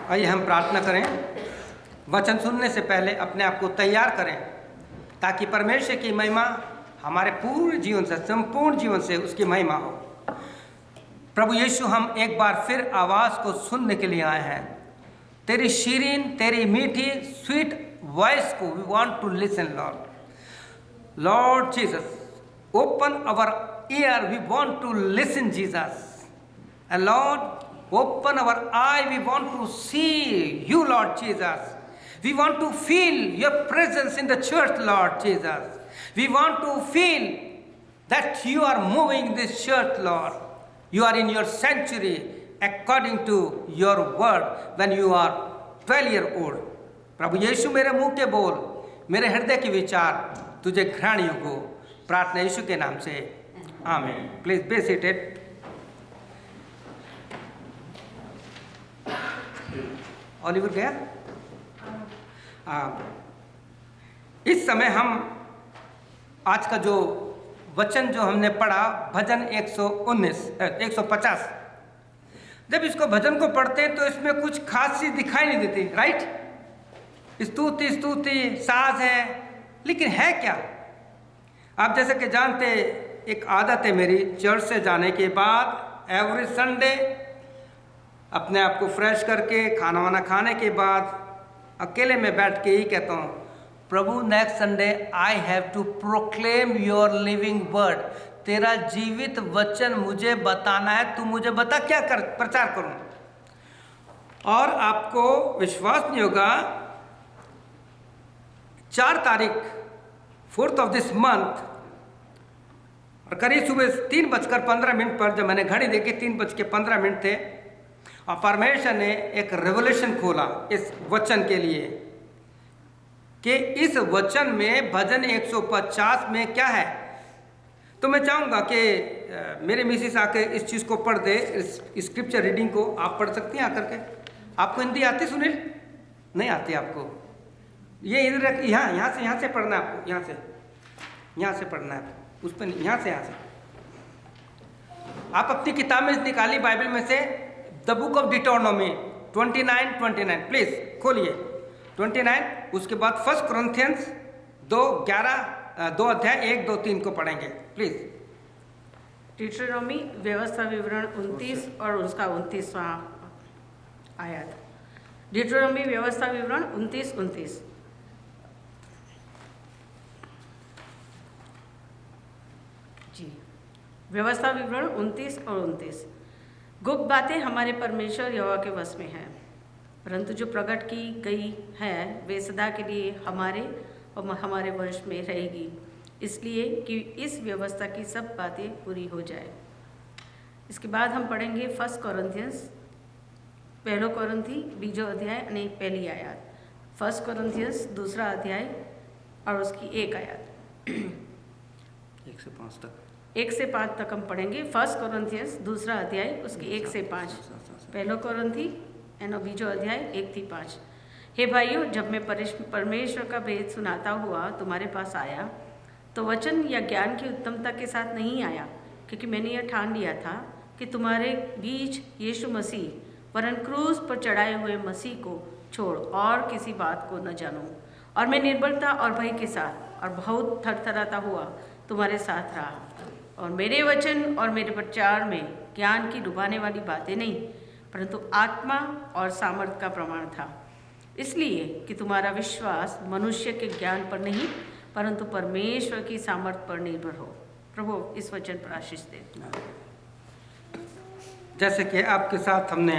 आइए हम प्रार्थना करें। वचन सुनने से पहले अपने आप को तैयार करें ताकि परमेश्वर की महिमा हमारे पूरे जीवन से, संपूर्ण जीवन से उसकी महिमा हो। प्रभु यीशु, हम एक बार फिर आवाज़ को सुनने के लिए आए हैं। तेरी शीरीन, तेरी मीठी स्वीट वॉइस को we want to listen Lord. Lord Jesus, open our ear, we want to listen Jesus. And Lord, open our eye, we want to see you, Lord Jesus. We want to feel your presence in the church, Lord Jesus. We want to feel that you are moving this church, Lord. You are in your sanctuary according to your word when you are 12-year-old. प्रभु यीशु, मेरे मुंह के बोल, मेरे हृदय के विचार तुझे घृणीय हो। प्रार्थना यीशु के नाम से, आमीन। Please be seated. ऑलिवर गया? इस समय हम आज का जो वचन जो हमने पढ़ा, भजन 150, जब इसको भजन को पढ़ते हैं तो इसमें कुछ खास चीज दिखाई नहीं देती, राइट? स्तुति साज है, लेकिन है क्या? आप जैसे कि जानते, एक आदत है मेरी, चर्च से जाने के बाद एवरी संडे अपने आप को फ्रेश करके खाना वाना खाने के बाद अकेले में बैठ के ही कहता हूँ, प्रभु next Sunday I have to proclaim your living word. तेरा जीवित वचन मुझे बताना है, तू मुझे बता क्या प्रचार करूँ। और आपको विश्वास नहीं होगा, 4 तारीख 4th of this month और करीब सुबह 3:15 पर जब मैंने घड़ी देखी 3:15 थे, और परमेश्वर ने एक रेवोल्यूशन खोला इस वचन के लिए कि इस वचन में भजन 150 में क्या है। तो मैं चाहूँगा कि मेरे मिसिस आके इस चीज़ को पढ़ दे, इस स्क्रिप्चर रीडिंग को आप पढ़ सकती हैं आकर के। आपको हिंदी आती सुनील? नहीं आती आपको? ये इधर यहाँ से पढ़ना है आपको, यहाँ से पढ़ना है आपको, उस पर यहाँ से आप अपनी किताब में निकाली बाइबल में से द बुक ऑफ डिटोनॉमी 29 प्लीज खोलिए 29। उसके बाद 1 कोरिन्थियंस 2 अध्याय 1, 2, 3 को पढ़ेंगे प्लीज। डिटोनॉमी व्यवस्था विवरण 29 और उसका 29वां आयत। डिटोनॉमी व्यवस्था विवरण 29। जी, व्यवस्था विवरण 29 और 29। गुप्त बातें हमारे परमेश्वर यहोवा के वश में हैं, परंतु जो प्रकट की गई है वे सदा के लिए हमारे और हमारे वश में रहेगी, इसलिए कि इस व्यवस्था की सब बातें पूरी हो जाए। इसके बाद हम पढ़ेंगे 1 कोरिन्थियंस, 1 कोरिन्थी 20 अध्याय यानी पहली आयत, 1 कोरिन्थियंस 2 अध्याय और उसकी 1 आयत 1 से 5 तक हम पढ़ेंगे। 1 कोरिन्थियंस 2 अध्याय उसके 1 से 5, 1 कोरिन्थी 20 अध्याय 1 से 5। हे भाइयों, जब मैं परमेश्वर का भेद सुनाता हुआ तुम्हारे पास आया तो वचन या ज्ञान की उत्तमता के साथ नहीं आया, क्योंकि मैंने यह ठान लिया था कि तुम्हारे बीच यीशु मसीह वरन क्रूस पर चढ़ाए हुए मसीह को छोड़ और किसी बात को न जानूं। और मैं निर्बलता और भय के साथ और बहुत थरथराता हुआ तुम्हारे साथ रहा, और मेरे वचन और मेरे प्रचार में ज्ञान की डुबाने वाली बातें नहीं, परंतु आत्मा और सामर्थ का प्रमाण था, इसलिए कि तुम्हारा विश्वास मनुष्य के ज्ञान पर नहीं परंतु परमेश्वर की सामर्थ पर निर्भर हो। प्रभु इस वचन पर आशीष दे। जैसे कि आपके साथ हमने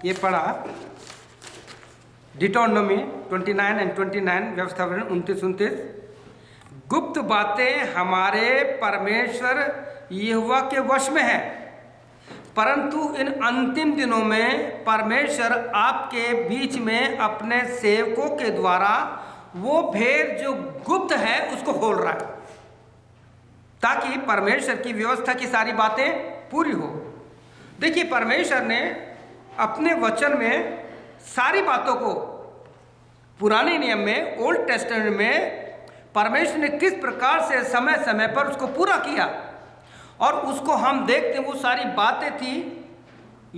ये पढ़ा, डिटोनॉमी 29 और 29 व्यवस्था विवरण 29। गुप्त बातें हमारे परमेश्वर यहोवा के वश में है, परंतु इन अंतिम दिनों में परमेश्वर आपके बीच में अपने सेवकों के द्वारा वो भेद जो गुप्त है उसको खोल रहा है, ताकि परमेश्वर की व्यवस्था की सारी बातें पूरी हो। देखिए, परमेश्वर ने अपने वचन में सारी बातों को पुराने नियम में, ओल्ड टेस्टामेंट में परमेश्वर ने किस प्रकार से समय समय पर उसको पूरा किया, और उसको हम देखते हैं वो सारी बातें थी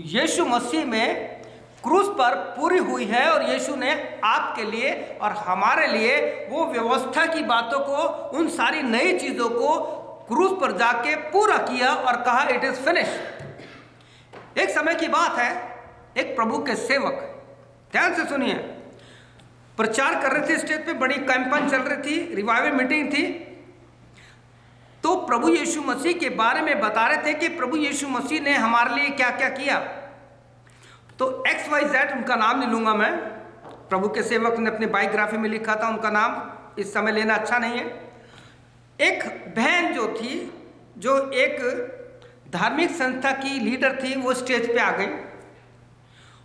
यीशु मसीह में क्रूस पर पूरी हुई है और यीशु ने आपके लिए और हमारे लिए वो व्यवस्था की बातों को, उन सारी नई चीज़ों को क्रूस पर जाके पूरा किया और कहा इट इज फिनिश। एक समय की बात है, एक प्रभु के सेवक, ध्यान से सुनिए, प्रचार कर रहे थे स्टेज पे, बड़ी कैंपेन चल रही थी, रिवाइवल मीटिंग थी, तो प्रभु यीशु मसीह के बारे में बता रहे थे कि प्रभु यीशु मसीह ने हमारे लिए क्या क्या किया। तो XYZ उनका नाम नहीं लूंगा मैं, प्रभु के सेवक ने अपनी बायोग्राफी में लिखा था, उनका नाम इस समय लेना अच्छा नहीं है। एक बहन जो थी, जो एक धार्मिक संस्था की लीडर थी, वो स्टेज पे आ गई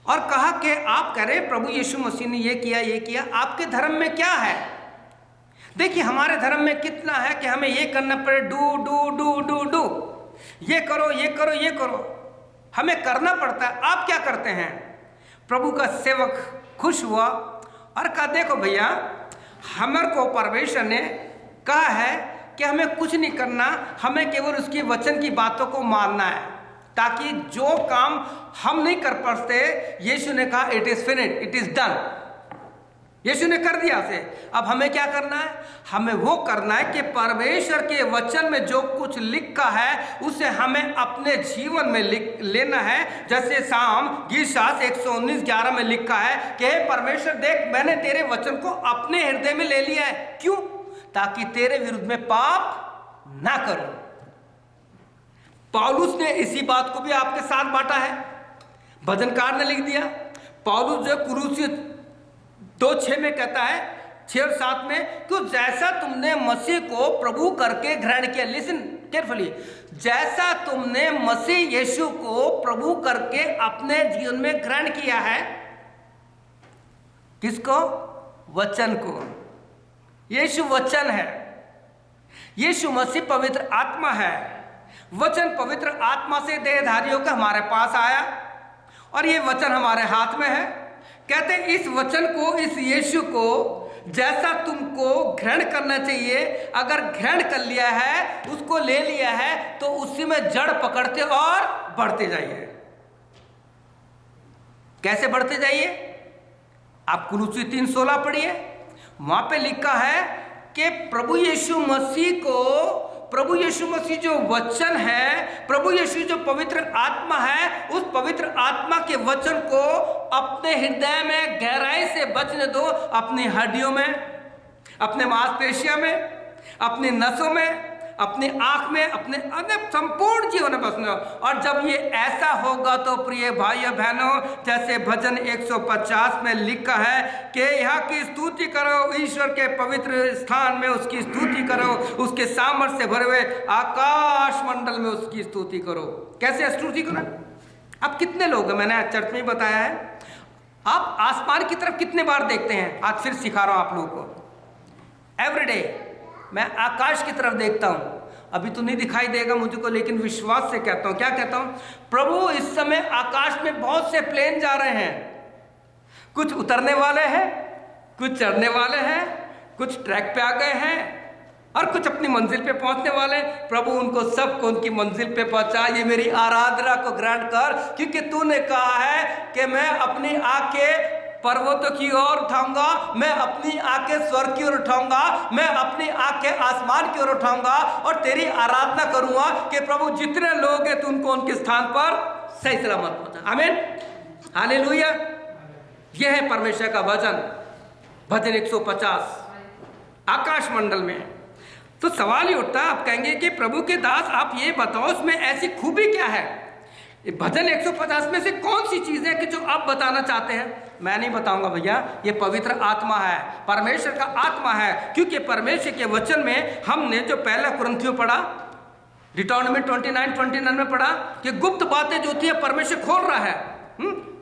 और कहा कि आप कह रहे प्रभु यीशु मसीह ने ये किया, आपके धर्म में क्या है? देखिए हमारे धर्म में कितना है कि हमें ये करना पड़े, do do do do do, ये करो ये करो ये करो, हमें करना पड़ता है। आप क्या करते हैं? प्रभु का सेवक खुश हुआ और कहा देखो भैया, हमारे को परमेश्वर ने कहा है कि हमें कुछ नहीं करना, हमें केवल उसकी वचन की बातों को मानना है, ताकि जो काम हम नहीं कर पाते, यीशु ने कहा it is finished, it is done, यीशु ने कर दिया उसे। अब हमें क्या करना है? हमें वो करना है कि परमेश्वर के वचन में जो कुछ लिखा है उसे हमें अपने जीवन में लेना है। जैसे साम गीत शास्त्र 119:11 में लिखा है कि परमेश्वर देख, मैंने तेरे वचन को अपने हृदय में ले लिया है। क्यों? ताकि तेरे विरुद्ध में पाप ना करूं। पौलुस ने इसी बात को भी आपके साथ बांटा है, भजनकार ने लिख दिया। पौलुस जो कुरूसी 2:6 में कहता है, 6 और 7 में, कि जैसा तुमने मसीह को प्रभु करके ग्रहण किया, लिसन केयरफुली, जैसा तुमने मसीह यीशु को प्रभु करके अपने जीवन में ग्रहण किया है। किसको? वचन को। यीशु वचन है, यीशु मसीह पवित्र आत्मा है। वचन पवित्र आत्मा से देहधारियों का हमारे पास आया और ये वचन हमारे हाथ में है। कहते इस वचन को, इस यीशु को जैसा तुमको ग्रहण करना चाहिए, अगर ग्रहण कर लिया है, उसको ले लिया है, तो उसी में जड़ पकड़ते और बढ़ते जाइए। कैसे बढ़ते जाइए? आप कुलुसी 3:16 पढ़िए, वहां पे लिखा है कि प्रभु यीशु मसीह को, प्रभु यीशु मसीह जो वचन है, प्रभु यीशु जो पवित्र आत्मा है, उस पवित्र आत्मा के वचन को अपने हृदय में गहराई से बचने दो, अपनी हड्डियों में, अपने मांसपेशियों में, अपनी नसों में, अपनी आंख में, अपने संपूर्ण जीवन में बसने दो। और जब ये ऐसा होगा तो प्रिय भाइयों बहनों, जैसे भजन 150 में लिखा है कि यहाँ की स्तुति करो, ईश्वर के पवित्र स्थान में उसकी स्तुति करो, उसके सामर्थ्य से भरे हुए आकाश मंडल में उसकी स्तुति करो। कैसे स्तुति करो? अब कितने लोग हैं, मैंने चर्च में बताया है, आप आसमान की तरफ कितने बार देखते हैं? आज फिर सिखा रहा हूं आप लोगों को। एवरीडे मैं आकाश की तरफ देखता हूं। अभी तो नहीं दिखाई देगा मुझको, लेकिन विश्वास से कहता हूं। क्या कहता हूं? प्रभु इस समय आकाश में बहुत से प्लेन जा रहे हैं, कुछ उतरने वाले हैं, कुछ चढ़ने वाले हैं, कुछ ट्रैक पे आ गए हैं और कुछ अपनी मंजिल पे पहुंचने वाले। प्रभु उनको सबको उनकी मंजिल पे पहुंचा। ये मेरी आराधना को ग्रहण कर, क्योंकि तूने कहा है कि मैं अपनी आंखें पर्वतों की ओर उठाऊंगा, मैं अपनी आंखें स्वर्ग की ओर उठाऊंगा, मैं अपनी आंखें आसमान की ओर उठाऊंगा और तेरी आराधना करूंगा कि प्रभु जितने लोग हैं तू उनको उनके स्थान पर सही सलामत पहुंचा। आमीन, हालेलुया। यह है परमेश्वर का वचन, भजन 150 आकाश मंडल में। तो सवाल ही उठता है, आप कहेंगे कि प्रभु के दास आप ये बताओ उसमें ऐसी खूबी क्या है? भजन 150 में से कौन सी चीज़ है कि जो आप बताना चाहते हैं? मैं नहीं बताऊंगा भैया, ये पवित्र आत्मा है, परमेश्वर का आत्मा है। क्योंकि परमेश्वर के वचन में हमने जो पहला कुरिन्थियों पढ़ा, डिटोनॉमी 29:29 में पढ़ा कि गुप्त बातें जो थी परमेश्वर खोल रहा है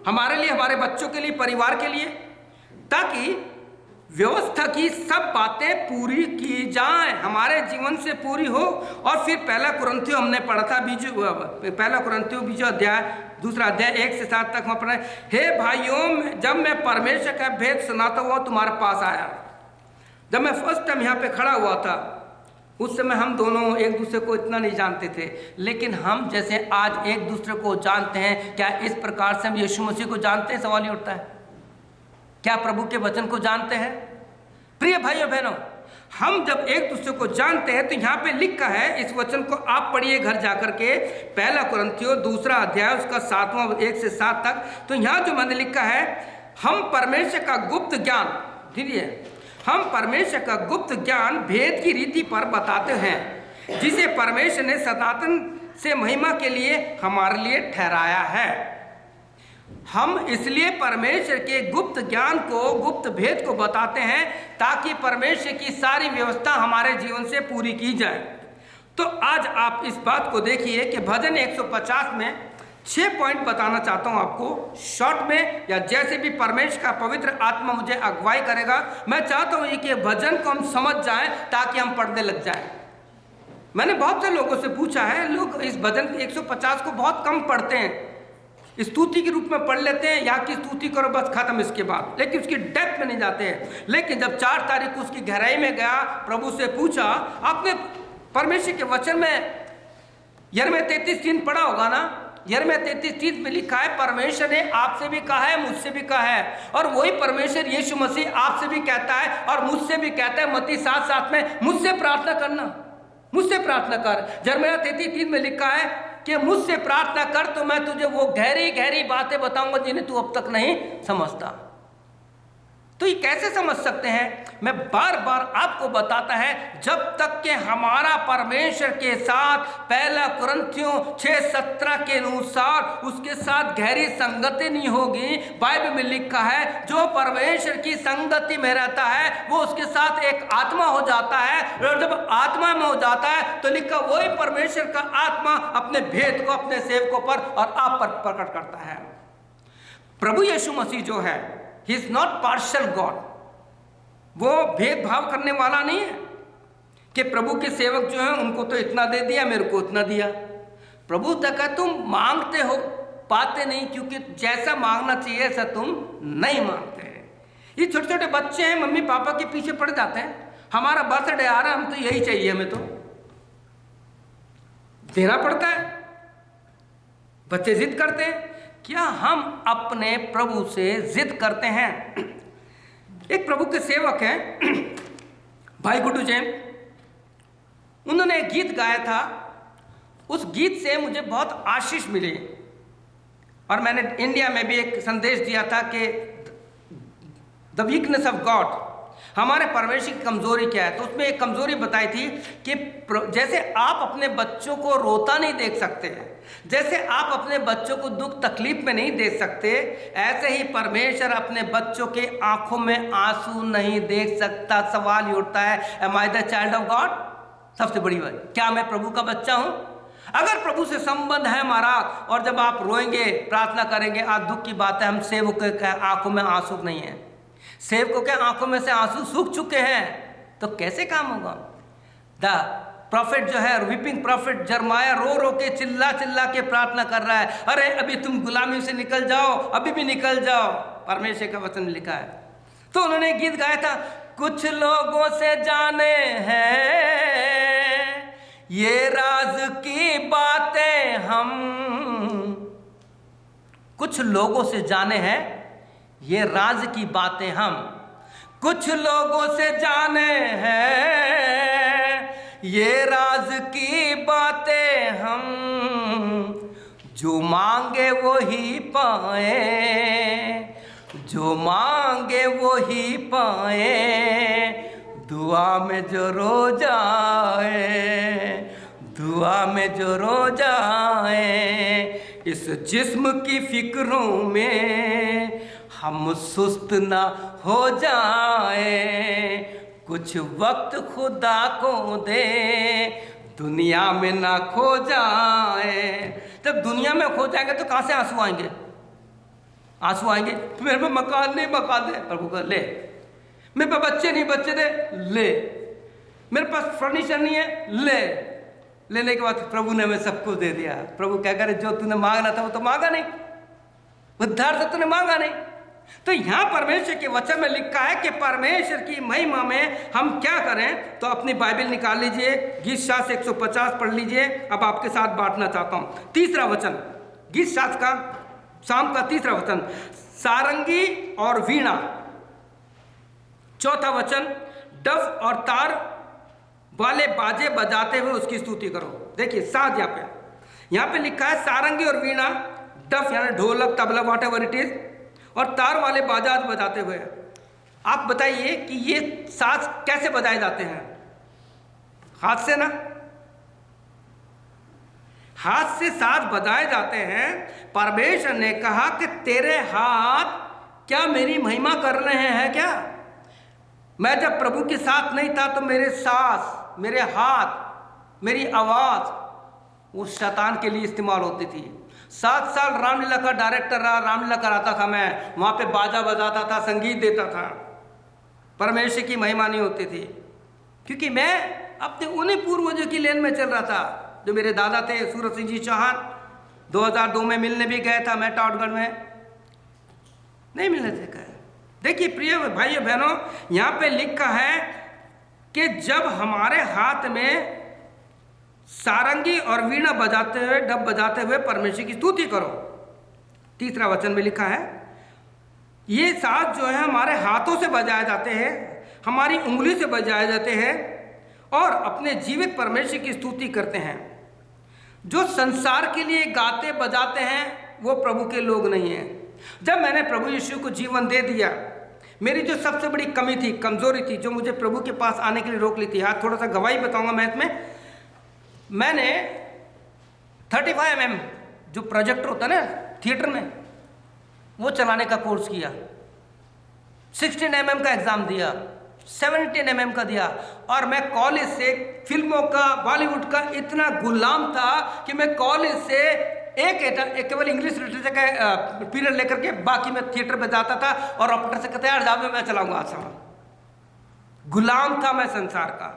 हमारे लिए, हमारे बच्चों के लिए, परिवार के लिए, ताकि व्यवस्था की सब बातें पूरी की जाएं, हमारे जीवन से पूरी हो। और फिर पहला कुरिन्थियों हमने पढ़ा था, पहला कुरिन्थियों 20 अध्याय 2 अध्याय 1 से 7 तक हम पढ़े। हे भाइयों, जब मैं परमेश्वर का भेद सुनाता हुआ तुम्हारे पास आया, जब मैं फर्स्ट टाइम यहाँ पे खड़ा हुआ था, उस समय हम दोनों एक दूसरे को इतना नहीं जानते थे, लेकिन हम जैसे आज एक दूसरे को जानते हैं, क्या इस प्रकार से हम यीशु मसीह को जानते हैं? सवाल ही उठता है, क्या प्रभु के वचन को जानते हैं? प्रिय भाइयों बहनों, हम जब एक दूसरे को जानते हैं तो यहाँ पे लिखा है, इस वचन को आप पढ़िए घर जाकर के, 1 कुरिन्थियों 2 अध्याय उसका 7वां 1 से 7 तक। तो यहाँ जो मैंने लिखा है, हम परमेश्वर का गुप्त ज्ञान, दीजिए, हम परमेश्वर का गुप्त ज्ञान भेद की रीति पर बताते हैं, जिसे परमेश्वर ने सनातन से महिमा के लिए हमारे लिए ठहराया है। हम इसलिए परमेश्वर के गुप्त ज्ञान को, गुप्त भेद को बताते हैं, ताकि परमेश्वर की सारी व्यवस्था हमारे जीवन से पूरी की जाए। तो आज आप इस बात को देखिए कि भजन 150 में 6 पॉइंट बताना चाहता हूं आपको शॉर्ट में, या जैसे भी परमेश्वर का पवित्र आत्मा मुझे अगुवाई करेगा, मैं चाहता हूं कि भजन को हम समझ जाएं ताकि हम पढ़ने लग जाएं। मैंने बहुत से लोगों से पूछा है, लोग इस भजन 150 को बहुत कम पढ़ते हैं, स्तुति के रूप में पढ़ लेते हैं, या कि स्तुति करो बस खत्म इसके बाद, लेकिन उसकी डेप्थ में नहीं जाते हैं। लेकिन जब 4 तारीख को उसकी गहराई में गया, प्रभु से पूछा, आपने परमेश्वर के वचन में यिर्मयाह 33:3 पढ़ा होगा ना? यिर्मयाह 33:3 में लिखा है, परमेश्वर ने आपसे भी कहा है, मुझसे भी कहा है, और वही परमेश्वर यीशु मसीह आपसे भी कहता है और मुझसे भी कहता है। मत्ती 7:7 में, मुझसे प्रार्थना करना, मुझसे प्रार्थना कर। यिर्मयाह 33:3 में लिखा है कि मुझसे प्रार्थना कर तो मैं तुझे वो गहरी गहरी बातें बताऊंगा जिन्हें तू अब तक नहीं समझता। तो ये कैसे समझ सकते हैं? मैं बार बार आपको बताता है, जब तक कि हमारा परमेश्वर के साथ 1 कुरिन्थियों 6:17 के अनुसार उसके साथ गहरी संगति नहीं होगी। बाइबल में लिखा है, जो परमेश्वर की संगति में रहता है वो उसके साथ एक आत्मा हो जाता है, और जब आत्मा में हो जाता है तो लिखा वही परमेश्वर का आत्मा अपने भेद को अपने सेवकों पर और आप पर प्रकट करता है। प्रभु यीशु मसीह जो है, he is not partial God, वो भेदभाव करने वाला नहीं है कि प्रभु के सेवक जो हैं उनको तो इतना दे दिया, मेरे को इतना दिया। प्रभु तक है, तुम मांगते हो पाते नहीं, क्योंकि जैसा मांगना चाहिए ऐसा तुम नहीं मांगते। ये छोटे छोटे बच्चे हैं, मम्मी पापा के पीछे पड़ जाते हैं, हमारा बर्थडे आ रहा है, हम तो यही चाहिए, हमें तो देना पड़ता है। बच्चे जिद करते हैं, क्या हम अपने प्रभु से जिद करते हैं? एक प्रभु के सेवक हैं भाई गुड्डू जैन, उन्होंने एक गीत गाया था, उस गीत से मुझे बहुत आशीष मिली, और मैंने इंडिया में भी एक संदेश दिया था कि द वीकनेस ऑफ गॉड, हमारे परमेश्वर की कमजोरी क्या है। तो उसमें एक कमजोरी बताई थी कि जैसे आप अपने बच्चों को रोता नहीं देख सकते, जैसे आप अपने बच्चों को दुख तकलीफ में नहीं देख सकते, ऐसे ही परमेश्वर अपने बच्चों के आंखों में आंसू नहीं देख सकता। सवाल ये उठता है, am I the child of God? सबसे बड़ी बात, क्या मैं प्रभु का बच्चा हूं? अगर प्रभु से संबंध है हमारा, और जब आप रोएंगे, प्रार्थना करेंगे, आज दुख की बात है, हम सेवक के आंखों में आंसू नहीं है, सेवकों के आंखों में से आंसू सूख चुके हैं, तो कैसे काम होगा? द प्रॉफिट जो है, वीपिंग प्रॉफिट यिर्मयाह रो रो के चिल्ला चिल्ला के प्रार्थना कर रहा है, अरे अभी तुम गुलामी से निकल जाओ, अभी भी निकल जाओ, परमेश्वर का वचन लिखा है। तो उन्होंने गीत गाया था, कुछ लोगों से जाने हैं ये राज की बातें हम, कुछ लोगों से जाने हैं ये राज की बातें हम, कुछ लोगों से जाने हैं ये राज की बातें हम, जो मांगे वो ही पाए, जो मांगे वो ही पाए, दुआ में जो रो जाए, दुआ में जो रो जाए, इस जिस्म की फिक्रों में हम सुस्त ना हो जाए, कुछ वक्त खुदा को दे, दुनिया में ना खो जाए। जब दुनिया में खो जाएंगे तो कहाँ से आंसू आएंगे? आंसू आएंगे, मेरे पे मकान नहीं, मकान दे। प्रभु का ले। मेरे पास बच्चे नहीं, बच्चे दे, ले। मेरे पास फर्नीचर नहीं है, ले। लेने के बाद प्रभु ने हमें सब कुछ दे दिया। प्रभु क्या करे, जो तूने मांगना था वो तो मांगा नहीं, उद्धार से तूने मांगा नहीं, तो यहाँ परमेश्वर के वचन में लिखा है कि परमेश्वर की महिमा में हम क्या करें। तो अपनी बाइबल निकाल लीजिए, गीत शास्त्र 150 पढ़ लीजिए। अब आपके साथ बांटना चाहता हूँ तीसरा वचन, गीत शास्त्र का शाम का तीसरा वचन, सारंगी और वीणा। चौथा वचन, डफ और तार वाले बाजे बजाते हुए उसकी स्तुति करो। देखिए साथ यहाँ पे लिखा है सारंगी और वीणा, डफ यानी ढोलक, tabla, what ever it is, और तार वाले बाजा बजाते हुए। आप बताइए कि ये साज कैसे बजाए जाते हैं? हाथ से ना, हाथ से साज बजाए जाते हैं। परमेश्वर ने कहा कि तेरे हाथ क्या मेरी महिमा कर रहे हैं क्या? मैं जब प्रभु के साथ नहीं था तो मेरे सांस, मेरे हाथ, मेरी आवाज वो शैतान के लिए इस्तेमाल होती थी। 7 साल रामलीला का डायरेक्टर रहा, रामलीला कराता था मैं, वहां पे बाजा बजाता था, संगीत देता था। परमेश्वर की महिमा नहीं होती थी, क्योंकि मैं अपने उन्हीं पूर्वजों की लेन में चल रहा था जो मेरे दादा थे। सूरज सिंह जी चौहान 2002 में मिलने भी गए था मैं टाटगढ़ में, नहीं मिलने थे गए। देखिए प्रिय भाइयों बहनों, यहाँ पे लिखा है कि जब हमारे हाथ में सारंगी और वीणा बजाते हुए, डब बजाते हुए परमेश्वर की स्तुति करो। तीसरा वचन में लिखा है ये साज जो है हमारे हाथों से बजाए जाते हैं, हमारी उंगली से बजाए जाते हैं और अपने जीवित परमेश्वर की स्तुति करते हैं। जो संसार के लिए गाते बजाते हैं वो प्रभु के लोग नहीं हैं। जब मैंने प्रभु यीशु को जीवन दे दिया, मेरी जो सबसे बड़ी कमी थी, कमजोरी थी, जो मुझे प्रभु के पास आने के लिए रोक ली थी, आज थोड़ा सा गवाही बताऊंगा मैं इसमें। मैंने 35 mm जो प्रोजेक्टर होता है ना थिएटर में, वो चलाने का कोर्स किया। 16 mm का एग्जाम दिया, 17 mm का दिया, और मैं कॉलेज से फिल्मों का, बॉलीवुड का इतना गुलाम था कि मैं कॉलेज से एक केवल इंग्लिश लिटरेचर का पीरियड लेकर के बाकी मैं थिएटर पे जाता था और ऑपरेटर से कहते यार जाओ मैं चलाऊंगा आज सामान। गुलाम था मैं संसार का,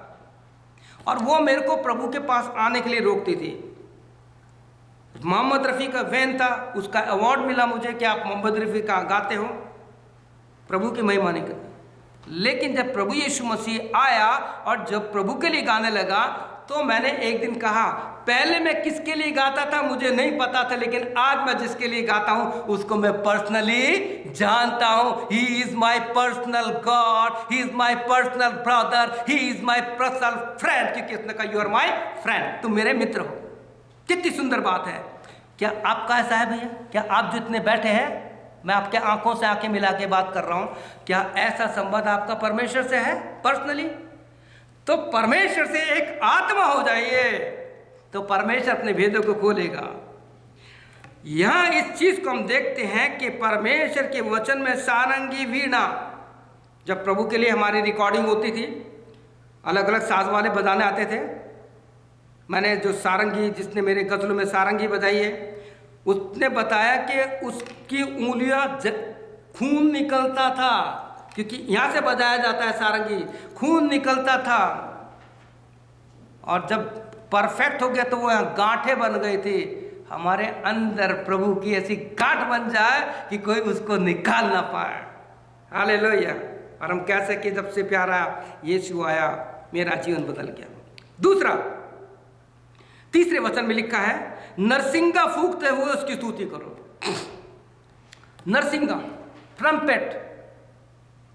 और वो मेरे को प्रभु के पास आने के लिए रोकती थी। मोहम्मद रफ़ी का वैन था, उसका अवार्ड मिला मुझे कि आप मोहम्मद रफ़ी का गाते हो, प्रभु की महिमा नहीं करते। लेकिन जब प्रभु यीशु मसीह आया और जब प्रभु के लिए गाने लगा, तो मैंने एक दिन कहा पहले मैं किसके लिए गाता था मुझे नहीं पता था, लेकिन आज मैं जिसके लिए गाता हूं उसको मैं पर्सनली जानता हूं। He is my personal God, he is my personal brother, he is my personal friend. क्योंकि उसने कहा यू आर माई फ्रेंड, तुम मेरे मित्र हो। कितनी सुंदर बात है। क्या आपका ऐसा है भैया? क्या आप जो इतने बैठे हैं, मैं आपके आंखों से आंखें मिला के बात कर रहा हूं, क्या ऐसा संबंध आपका परमेश्वर से है पर्सनली? तो परमेश्वर से एक आत्मा हो जाइए तो परमेश्वर अपने भेदों को खोलेगा। यहां इस चीज को हम देखते हैं कि परमेश्वर के वचन में सारंगी, वीणा, जब प्रभु के लिए हमारी रिकॉर्डिंग होती थी, अलग अलग साज वाले बजाने आते थे। मैंने जो सारंगी, जिसने मेरे गजलों में सारंगी बजाई है, उसने बताया कि उसकी उंगलियां खून निकलता था, क्योंकि यहाँ से बजाया जाता है सारंगी, खून निकलता था। और जब परफेक्ट हो गया तो वो यहाँ गांठें बन गई थी। हमारे अंदर प्रभु की ऐसी गांठ बन जाए कि कोई उसको निकाल ना पाए। हालेलुया। और हम कह सके जब से प्यारा यीशु आया मेरा जीवन बदल गया। दूसरा, तीसरे वचन में लिखा है नरसिंगा फूंकते हुए उसकी स्तुति करो। नरसिंगा, ट्रम्पेट,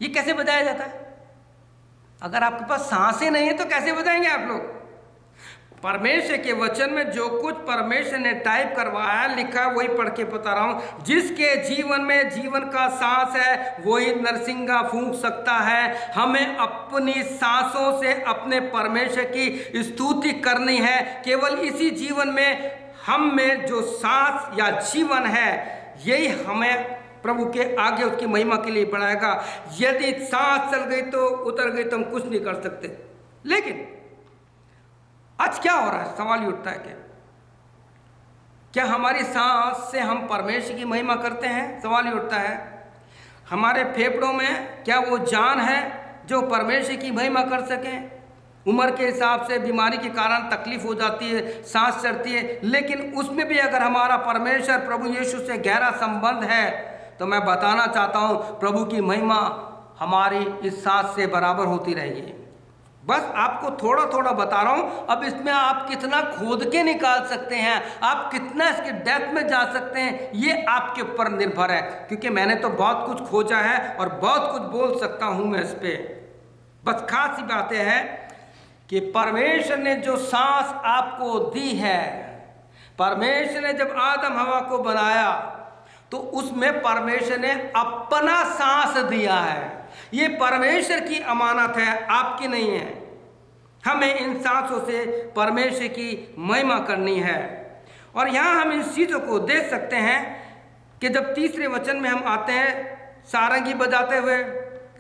ये कैसे बजाया जाता है? अगर आपके पास सांसें नहीं है तो कैसे बजाएंगे आप लोग? परमेश्वर के वचन में जो कुछ परमेश्वर ने टाइप करवाया, लिखा, वही पढ़ के बता रहा हूं। जिसके जीवन में जीवन का सांस है वही नरसिंगा फूंक सकता है। हमें अपनी सांसों से अपने परमेश्वर की स्तुति करनी है। केवल इसी जीवन में हम में जो सांस या जीवन है, यही हमें प्रभु के आगे उसकी महिमा के लिए बढ़ाएगा। यदि सांस चल गई तो उतर गई तो हम कुछ नहीं कर सकते। लेकिन आज क्या हो रहा है? सवाल ही उठता है कि क्या हमारी सांस से हम परमेश्वर की महिमा करते हैं? सवाल ही उठता है। हमारे फेफड़ों में क्या वो जान है जो परमेश्वर की महिमा कर सके? उम्र के हिसाब से बीमारी के कारण तकलीफ हो जाती है, सांस चढ़ती है, लेकिन उसमें भी अगर हमारा परमेश्वर प्रभु यीशु से गहरा संबंध है तो मैं बताना चाहता हूँ प्रभु की महिमा हमारी इस सांस से बराबर होती रहेगी। बस आपको थोड़ा थोड़ा बता रहा हूँ। अब इसमें आप कितना खोद के निकाल सकते हैं, आप कितना इसके डेप्थ में जा सकते हैं, ये आपके ऊपर निर्भर है। क्योंकि मैंने तो बहुत कुछ खोजा है और बहुत कुछ बोल सकता हूँ मैं इस पर। बस खास ही बातें हैं कि परमेश्वर ने जो सांस आपको दी है, परमेश्वर ने जब आदम हवा को बनाया तो उसमें परमेश्वर ने अपना सांस दिया है। ये परमेश्वर की अमानत है, आपकी नहीं है। हमें इन सांसों से परमेश्वर की महिमा करनी है। और यहाँ हम इन चीज़ों को देख सकते हैं कि जब तीसरे वचन में हम आते हैं सारंगी बजाते हुए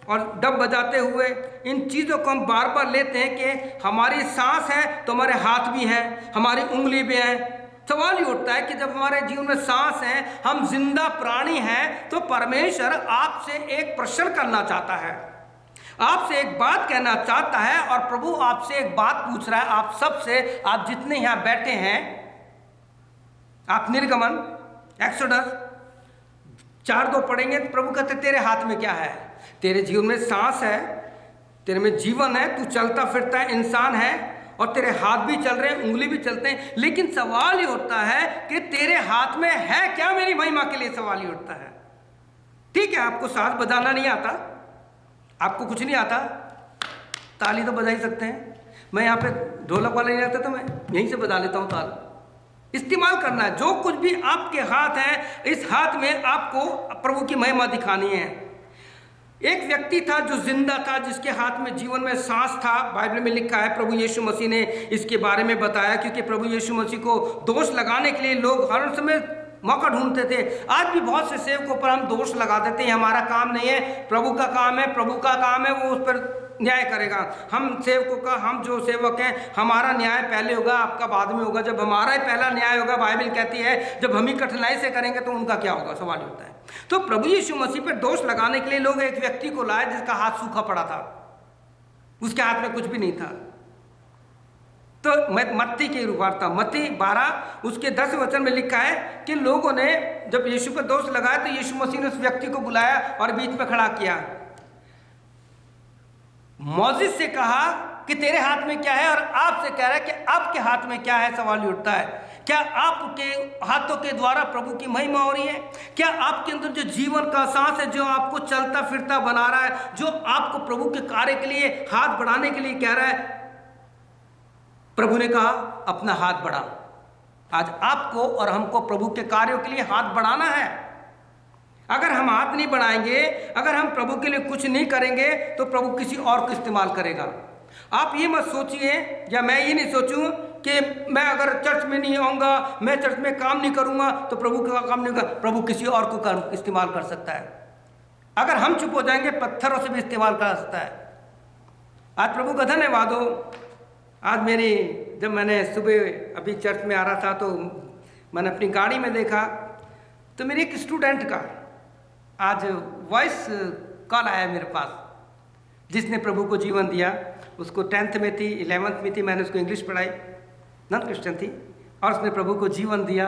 और डब बजाते हुए, इन चीज़ों को हम बार बार लेते हैं कि हमारी सांस है तो हमारे हाथ भी हैं, हमारी उंगली भी है। सवाल ये उठता है कि जब हमारे जीवन में सांस है, हम जिंदा प्राणी हैं, तो परमेश्वर आपसे एक प्रश्न करना चाहता है, आपसे एक बात कहना चाहता है। और प्रभु आपसे एक बात पूछ रहा है, आप सबसे, आप जितने यहाँ बैठे हैं। आप निर्गमन एक्सोडस 4:2 पढ़ेंगे तो प्रभु कहते तेरे हाथ में क्या है? तेरे जीवन में सांस है, तेरे में जीवन है, तू चलता फिरता है, इंसान है, और तेरे हाथ भी चल रहे हैं, उंगली भी चलते हैं। लेकिन सवाल ये होता है कि तेरे हाथ में है क्या मेरी महिमा के लिए? सवाल ये उठता है। ठीक है, आपको साज बजाना नहीं आता, आपको कुछ नहीं आता, ताली तो बजा ही सकते हैं। मैं यहाँ पे ढोलक वाला नहीं आता तो मैं यहीं से बजा लेता हूँ ताल। इस्तेमाल करना है, जो कुछ भी आपके हाथ है, इस हाथ में आपको प्रभु की महिमा दिखानी है। एक व्यक्ति था जो जिंदा था, जिसके हाथ में जीवन में सांस था। बाइबल में लिखा है, प्रभु यीशु मसीह ने इसके बारे में बताया, क्योंकि प्रभु यीशु मसीह को दोष लगाने के लिए लोग हर समय मौका ढूंढते थे। आज भी बहुत से सेवकों पर हम दोष लगा देते हैं, हमारा काम नहीं है, प्रभु का काम है, प्रभु का काम है, वो उस पर न्याय करेगा। हम सेवकों का, हम जो सेवक हैं, हमारा न्याय पहले होगा, आपका बाद में होगा। जब हमारा ही पहला न्याय होगा, बाइबल कहती है, जब हम ही कठिनाई से करेंगे तो उनका क्या होगा? सवाल होता है। तो प्रभु यीशु मसीह पर दोष लगाने के लिए लोग एक व्यक्ति को लाए जिसका हाथ सूखा पड़ा था, उसके हाथ में कुछ भी नहीं था। तो मत्ती की वार्ता, मत्ती 12 उसके 10 वचन में लिखा है कि लोगों ने जब यीशु पर दोष लगाया तो यीशु मसीह ने उस व्यक्ति को बुलाया और बीच में खड़ा किया, मौजिस से कहा कि तेरे हाथ में क्या है, और आपसे कह रहा है कि आपके हाथ में क्या है। सवाल उठता है, क्या आपके हाथों के द्वारा प्रभु की महिमा हो रही है? क्या आपके अंदर जो जीवन का सांस है, जो आपको चलता फिरता बना रहा है, जो आपको प्रभु के कार्य के लिए हाथ बढ़ाने के लिए कह रहा है? प्रभु ने कहा अपना हाथ बढ़ा। आज आपको और हमको प्रभु के कार्यों के लिए हाथ बढ़ाना है। अगर हम हाथ नहीं बढ़ाएंगे, अगर हम प्रभु के लिए कुछ नहीं करेंगे, तो प्रभु किसी और को इस्तेमाल करेगा। आप ये मत सोचिए, या मैं ये नहीं सोचूं कि मैं अगर चर्च में नहीं आऊँगा, मैं चर्च में काम नहीं करूँगा तो प्रभु का काम नहीं होगा। प्रभु किसी और को इस्तेमाल कर सकता है। अगर हम चुप हो जाएंगे, पत्थरों से भी इस्तेमाल कर सकता है। आज प्रभु का धन्यवाद हो। आज जब मैंने सुबह अभी चर्च में आ रहा था तो मैंने अपनी गाड़ी में देखा तो मेरे एक स्टूडेंट का आज वॉइस कॉल आया मेरे पास, जिसने प्रभु को जीवन दिया। उसको 10th में थी, 11th में थी, मैंने उसको इंग्लिश पढ़ाई, नॉन क्रिश्चियन थी, और उसने प्रभु को जीवन दिया।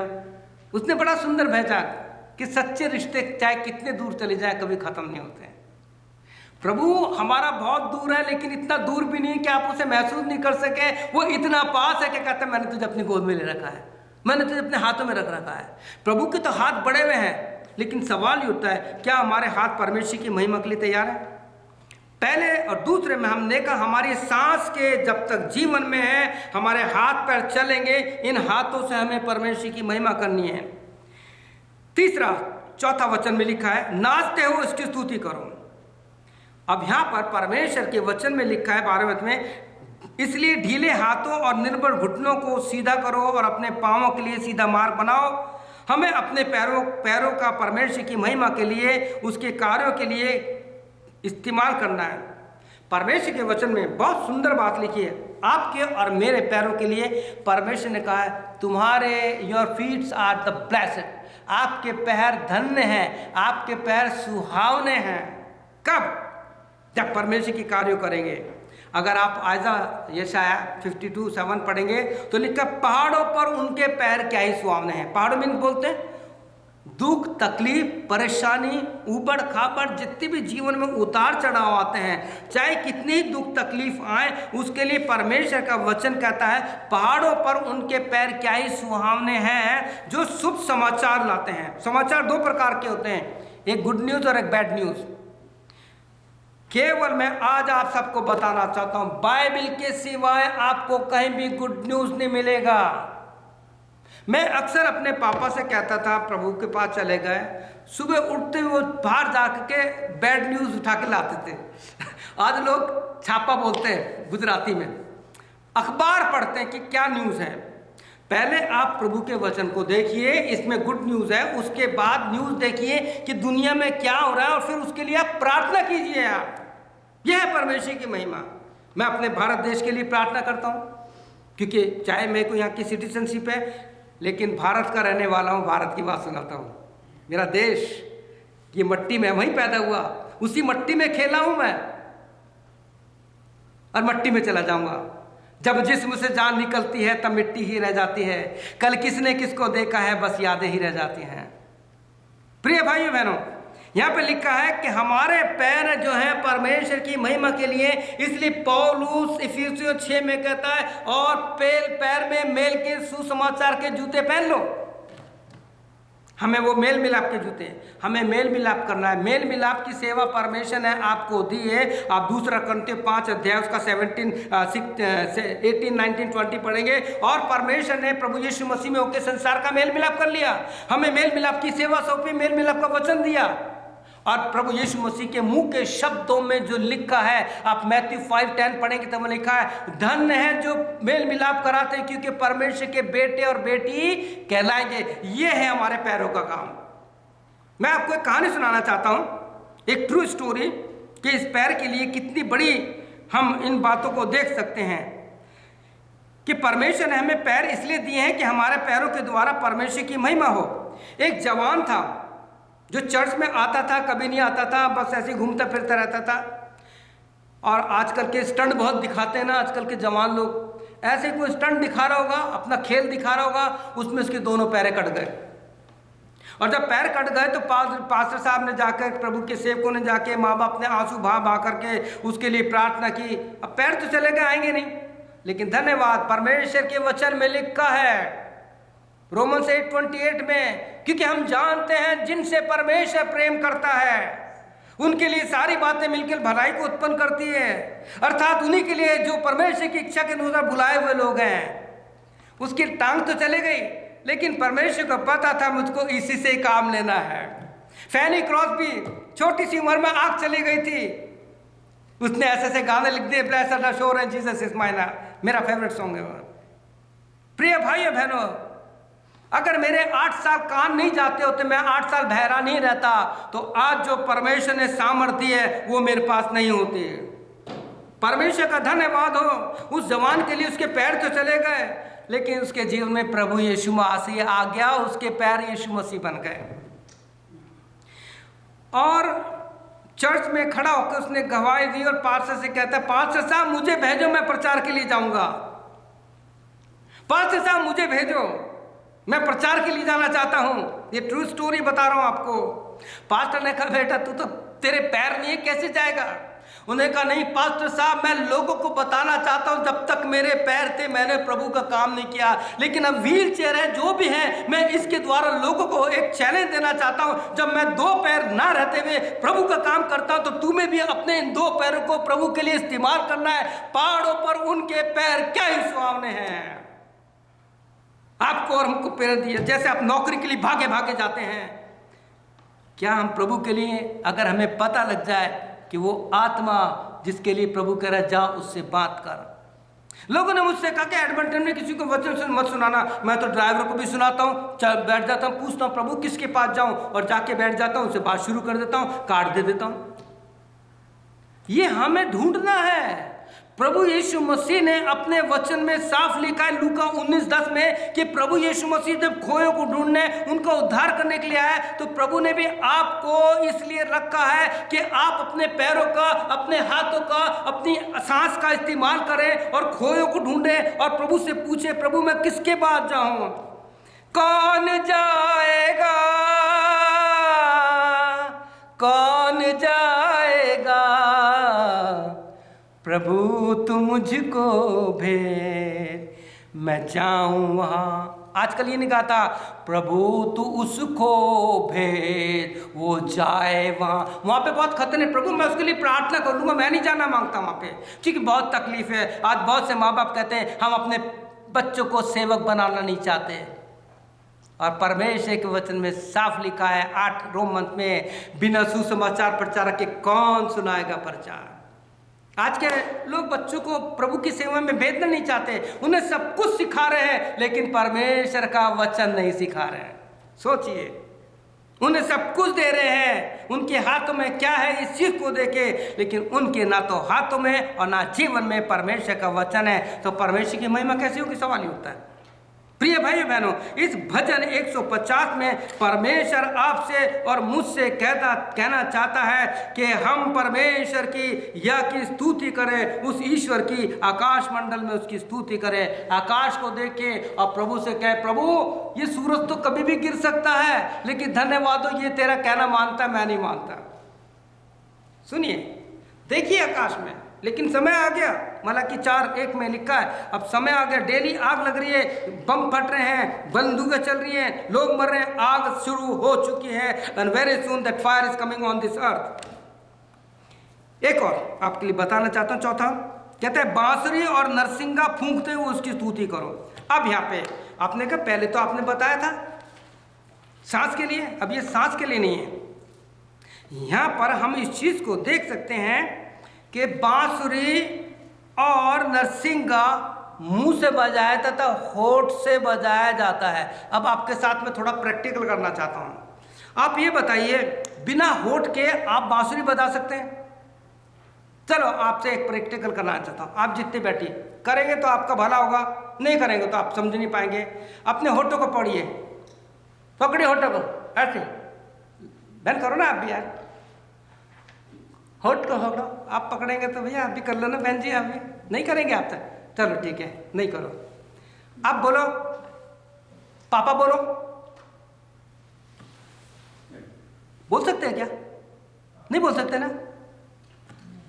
उसने बड़ा सुंदर भेजा कि सच्चे रिश्ते चाहे कितने दूर चले जाए कभी ख़त्म नहीं होते हैं। प्रभु हमारा बहुत दूर है, लेकिन इतना दूर भी नहीं कि आप उसे महसूस नहीं कर सके। वो इतना पास है कि कहते हैं मैंने तुझे अपनी गोद में ले रखा है, मैंने तुझे अपने हाथों में रख रखा है। प्रभु के तो हाथ बड़े हुए हैं, लेकिन सवाल ये होता है क्या हमारे हाथ परमेश्वर की महिमा के लिए तैयार है? पहले और दूसरे में हमने कहा हमारी सांस के जब तक जीवन में है, हमारे हाथ पैर चलेंगे, इन हाथों से हमें परमेश्वर की महिमा करनी है। तीसरा 4 वचन में लिखा है नाचते हो इसकी स्तुति करो। अब यहाँ पर परमेश्वर के वचन में लिखा है 12वें वचन में, इसलिए ढीले हाथों और निर्बल घुटनों को सीधा करो और अपने पांवों के लिए सीधा मार्ग बनाओ। हमें अपने पैरों का परमेश्वर की महिमा के लिए, उसके कार्यों के लिए इस्तेमाल करना है। परमेश्वर के वचन में बहुत सुंदर बात लिखी है, आपके और मेरे पैरों के लिए परमेश्वर ने कहा है तुम्हारे your feets are the blessed, आपके पैर धन्य हैं, आपके पैर सुहावने हैं। कब? जब परमेश्वर की कार्य करेंगे। अगर आप यशाया 52:7 पढ़ेंगे तो लिखा पहाड़ों पर उनके पैर क्या ही सुहावने हैं। पहाड़ों में बोलते हैं दुख, तकलीफ, परेशानी, ऊबड़ खाबड़, जितने भी जीवन में उतार चढ़ाव आते हैं, चाहे कितनी ही दुख तकलीफ आए, उसके लिए परमेश्वर का वचन कहता है पहाड़ों पर उनके पैर क्या ही सुहावने हैं जो शुभ समाचार लाते हैं। समाचार दो प्रकार के होते हैं, एक गुड न्यूज और एक बैड न्यूज। केवल मैं आज आप सबको बताना चाहता हूं, बाइबल के सिवाय आपको कहीं भी गुड न्यूज नहीं मिलेगा। मैं अक्सर अपने पापा से कहता था, प्रभु के पास चले गए, सुबह उठते वो बाहर जाके बैड न्यूज उठा के लाते थे। आज लोग छापा बोलते हैं गुजराती में, अखबार पढ़ते हैं कि क्या न्यूज है। पहले आप प्रभु के वचन को देखिए, इसमें गुड न्यूज है, उसके बाद न्यूज देखिए कि दुनिया में क्या हो रहा है, और फिर उसके लिए आप प्रार्थना कीजिए। यह है परमेश्वर की महिमा। मैं अपने भारत देश के लिए प्रार्थना करता हूँ, क्योंकि चाहे मेरे को यहाँ की सिटीजनशिप है, लेकिन भारत का रहने वाला हूँ, भारत की बात सुनाता हूँ। मेरा देश, ये मट्टी में वहीं पैदा हुआ, उसी मट्टी में खेला हूँ मैं, और मट्टी में चला जाऊंगा। जब जिस्म से जान निकलती है तब मिट्टी ही रह जाती है, कल किसने किसको देखा है, बस यादें ही रह जाती हैं। प्रिय भाइयों बहनों, यहाँ पे लिखा है कि हमारे पैर जो है परमेश्वर की महिमा के लिए, इसलिए पौलुस इफिसियों 6 में कहता है, और पैर में मेल के सुसमाचार के जूते पहन लो। हमें वो मेल मिलाप के जूते, हमें मेल मिलाप करना है। मेल मिलाप की सेवा परमेश्वर ने आपको दी है। आप 2 कुरिन्थियों 5 अध्याय उसका 18, 19, 20 पढ़ेंगे। और परमेश्वर ने प्रभु यीशु मसीह में होकर संसार का मेल मिलाप कर लिया, हमें मेल मिलाप की सेवा सौंपी, मेल मिलाप का वचन दिया। और प्रभु यीशु मसीह के मुंह के शब्दों में जो लिखा है, आप मैथ्यू 5:10 पढ़ेंगे तब लिखा है, धन्य है जो मेल मिलाप कराते हैं, क्योंकि परमेश्वर के बेटे और बेटी कहलाएंगे। ये है हमारे पैरों का काम। मैं आपको एक कहानी सुनाना चाहता हूं, एक ट्रू स्टोरी, कि इस पैर के लिए कितनी बड़ी हम इन बातों को देख सकते हैं कि परमेश्वर ने हमें पैर इसलिए दिए हैं कि हमारे पैरों के द्वारा परमेश्वर की महिमा हो। एक जवान था जो चर्च में आता था, कभी नहीं आता था, बस ऐसे ही घूमता फिरता रहता था। और आजकल के स्टंट बहुत दिखाते हैं ना, आजकल के जवान लोग, ऐसे कोई स्टंट दिखा रहा होगा, अपना खेल दिखा रहा होगा, उसमें उसके दोनों पैर कट गए। और जब पैर कट गए तो पास्टर साहब ने जाकर, प्रभु के सेवकों ने जाके, माँ बाप ने आंसू बहा करके उसके लिए प्रार्थना की। अब पैर तो चले गए, आएंगे नहीं, लेकिन धन्यवाद, परमेश्वर के वचन में लिखा है रोमन्स 8:28 में, क्योंकि हम जानते हैं जिनसे परमेश्वर प्रेम करता है उनके लिए सारी बातें मिलकर भलाई को उत्पन्न करती है, अर्थात उन्हीं के लिए जो परमेश्वर की इच्छा के अनुसार बुलाए हुए लोग हैं। उसकी टांग तो चले गई, लेकिन परमेश्वर को पता था मुझको इसी से काम लेना है। फैनी क्रॉस्बी छोटी सी उम्र में आंख चली गई थी, उसने ऐसे ऐसे गाने लिख दिए, blessed assurance Jesus is mine, मेरा फेवरेट सॉन्ग है वो। प्रिय भाइयों बहनों, अगर मेरे 8 साल कान नहीं जाते होते, मैं 8 साल बहरा नहीं रहता, तो आज जो परमेश्वर ने सामर्थ्य है वो मेरे पास नहीं होती। परमेश्वर का धन्यवाद हो, उस जवान के लिए उसके पैर तो चले गए, लेकिन उसके जीवन में प्रभु यीशु मसीह आ गया, उसके पैर यीशु मसीह बन गए। और चर्च में खड़ा होकर उसने गवाही दी, और पास्टर से कहता है, पास्टर साहब मुझे भेजो, मैं प्रचार के लिए जाऊंगा। पास्टर साहब मुझे भेजो, मैं प्रचार के लिए जाना चाहता हूं। ये ट्रू स्टोरी बता रहा हूं आपको। पास्टर ने कहा, बेटा तू तो, तेरे पैर नहीं है, कैसे जाएगा? उन्होंने कहा, नहीं पास्टर साहब, मैं लोगों को बताना चाहता हूं, जब तक मेरे पैर थे मैंने प्रभु का काम नहीं किया, लेकिन अब व्हील चेयर है, जो भी है, मैं इसके द्वारा लोगों को एक चैलेंज देना चाहता हूं। जब मैं 2 पैर ना रहते हुए प्रभु का काम करता हूं, तो तुम्हें भी अपने इन 2 पैरों को प्रभु के लिए इस्तेमाल करना है। पहाड़ों पर उनके पैर क्या ही सुहावने हैं। आपको और हमको प्रेरणा दी है, जैसे आप नौकरी के लिए भागे भागे जाते हैं, क्या हम प्रभु के लिए, अगर हमें पता लग जाए कि वो आत्मा जिसके लिए प्रभु कह रहा है, जा उससे बात कर। लोगों ने मुझसे कहा कि एडमंटन में किसी को वचन मत सुनाना। मैं तो ड्राइवर को भी सुनाता हूँ, चल बैठ जाता हूँ, पूछता हूँ प्रभु किसके पास जाऊँ, और जाके बैठ जाता हूँ, उससे बात शुरू कर देता हूँ, कार्ड दे देता हूँ। ये हमें ढूंढना है। प्रभु यीशु मसीह ने अपने वचन में साफ लिखा है लूका 19:10 में कि प्रभु यीशु मसीह जब खोयों को ढूंढने, उनका उद्धार करने के लिए आए, तो प्रभु ने भी आपको इसलिए रखा है कि आप अपने पैरों का, अपने हाथों का, अपनी सांस का इस्तेमाल करें और खोयों को ढूंढें और प्रभु से पूछे, प्रभु मैं किसके पास जाऊं? कौन जाएगा कौन जाएगा, प्रभु तू मुझको भेज, मैं जाऊं वहाँ। आजकल ये नहीं गाता, प्रभु तू उसको भेज, वो जाए वहाँ। वहाँ पे बहुत खतरे, प्रभु मैं उसके लिए प्रार्थना कर लूँगा, मैं नहीं जाना मांगता वहाँ पे, क्योंकि बहुत तकलीफ है। आज बहुत से माँ बाप कहते हैं हम अपने बच्चों को सेवक बनाना नहीं चाहते, और परमेश्वर के वचन में साफ लिखा है 8 रोमन में, बिना सुसमाचार प्रचारक के कौन सुनाएगा प्रचार। आज के लोग बच्चों को प्रभु की सेवा में भेजना नहीं चाहते, उन्हें सब कुछ सिखा रहे हैं लेकिन परमेश्वर का वचन नहीं सिखा रहे हैं। सोचिए, उन्हें सब कुछ दे रहे हैं, उनके हाथों में क्या है इस चीज को देके, लेकिन उनके ना तो हाथों में और ना जीवन में परमेश्वर का वचन है, तो परमेश्वर की महिमा कैसे होगी, सवाल ही उठता है। प्रिय भाई बहनों, इस भजन 150 में परमेश्वर आपसे और मुझसे कहना चाहता है कि हम परमेश्वर की या की स्तुति करें, उस ईश्वर की आकाश मंडल में उसकी स्तुति करें। आकाश को देख के और प्रभु से कहे, प्रभु ये सूरज तो कभी भी गिर सकता है, लेकिन धन्यवाद हो ये तेरा कहना मानता, मैं नहीं मानता। सुनिए, देखिए आकाश में, लेकिन समय आ गया। मलाकी 4:1 में लिखा है, अब समय आ गया, डेली आग लग रही है, बम फट रहे हैं, बंदूकें चल रही हैं, लोग मर रहे हैं, आग शुरू हो चुकी है। And very soon that fire is coming on this earth. एक और आपके लिए बताना चाहता हूं, चौथा कहता है बांसुरी और नरसिंगा फूंकते हुए उसकी स्तुति करो। अब यहाँ पे आपने कहा, पहले तो आपने बताया था सांस के लिए, अब ये सांस के लिए नहीं है। यहाँ पर हम इस चीज को देख सकते हैं कि बांसुरी और नरसिंगा मुंह से बजाया तथा होठ से बजाया जाता है। अब आपके साथ में थोड़ा प्रैक्टिकल करना चाहता हूं। आप ये बताइए, बिना होठ के आप बांसुरी बजा सकते हैं? चलो आपसे एक प्रैक्टिकल करना चाहता हूं। आप जितने बैठिए, करेंगे तो आपका भला होगा, नहीं करेंगे तो आप समझ नहीं पाएंगे। अपने होठों को पढ़िए, पकड़िए होठों को, ऐसे बंद करो ना आप भी यार, होठ को पकड़ो। आप पकड़ेंगे तो भैया आप भी कर लो ना बहन जी, आप भी नहीं करेंगे आप तक, चलो ठीक है नहीं करो। आप बोलो, पापा बोलो, बोल सकते हैं क्या? नहीं बोल सकते ना।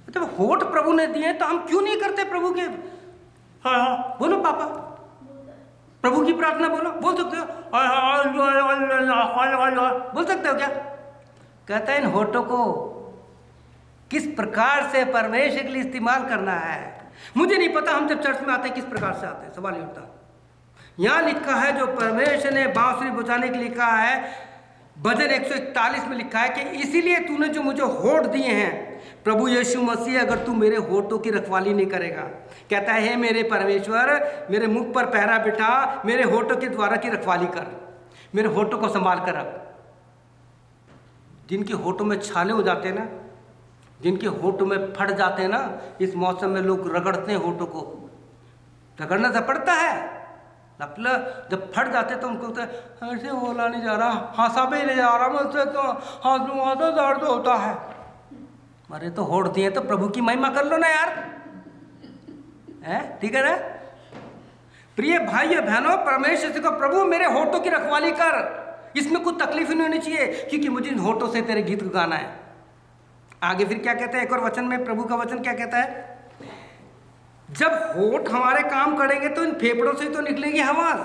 तो होठ प्रभु ने दिए तो हम क्यों नहीं करते प्रभु के? हाँ हाँ बोलो पापा, प्रभु की प्रार्थना बोलो, बोल सकते हो, बोल सकते हो क्या? कहता है इन होठों को किस प्रकार से परमेश्वर के लिए इस्तेमाल करना है। मुझे नहीं पता, हम जब चर्च में आते हैं किस प्रकार से आते हैं, सवाल नहीं उठता। यहाँ लिखा है जो परमेश्वर ने बांसुरी बजाने के लिए कहा है, भजन 141 में लिखा है कि इसीलिए तूने जो मुझे होठ दिए हैं, प्रभु यीशु मसीह, अगर तू मेरे होठों की रखवाली नहीं करेगा, कहता है मेरे परमेश्वर मेरे मुख पर पहरा बिठा, मेरे होठों के द्वारा की रखवाली कर, मेरे होठों को संभाल कर रख। जिनके होठों में छाले हो जाते हैं ना, जिनके होठों में फट जाते हैं ना, इस मौसम में लोग रगड़ते हैं होठों को, रगड़ना तो पड़ता है, मतलब जब फट जाते तो उनको ऐसे बोला नहीं जा रहा, हंसा भी नहीं जा रहा मुझसे, तो हाथ दर्द होता है। अरे तो होठ दिए तो प्रभु की महिमा कर लो ना यार, है ठीक है ना। प्रिय भाइयों बहनों, परमेश्वर से कहो प्रभु मेरे होठों की रखवाली कर, इसमें कुछ तकलीफ नहीं होनी चाहिए, क्योंकि मुझे इन होठों से तेरे गीत गाना है। आगे फिर क्या कहते हैं, एक और वचन में प्रभु का वचन क्या कहता है, जब होठ हमारे काम करेंगे तो इन फेफड़ों से तो निकलेगी आवाज।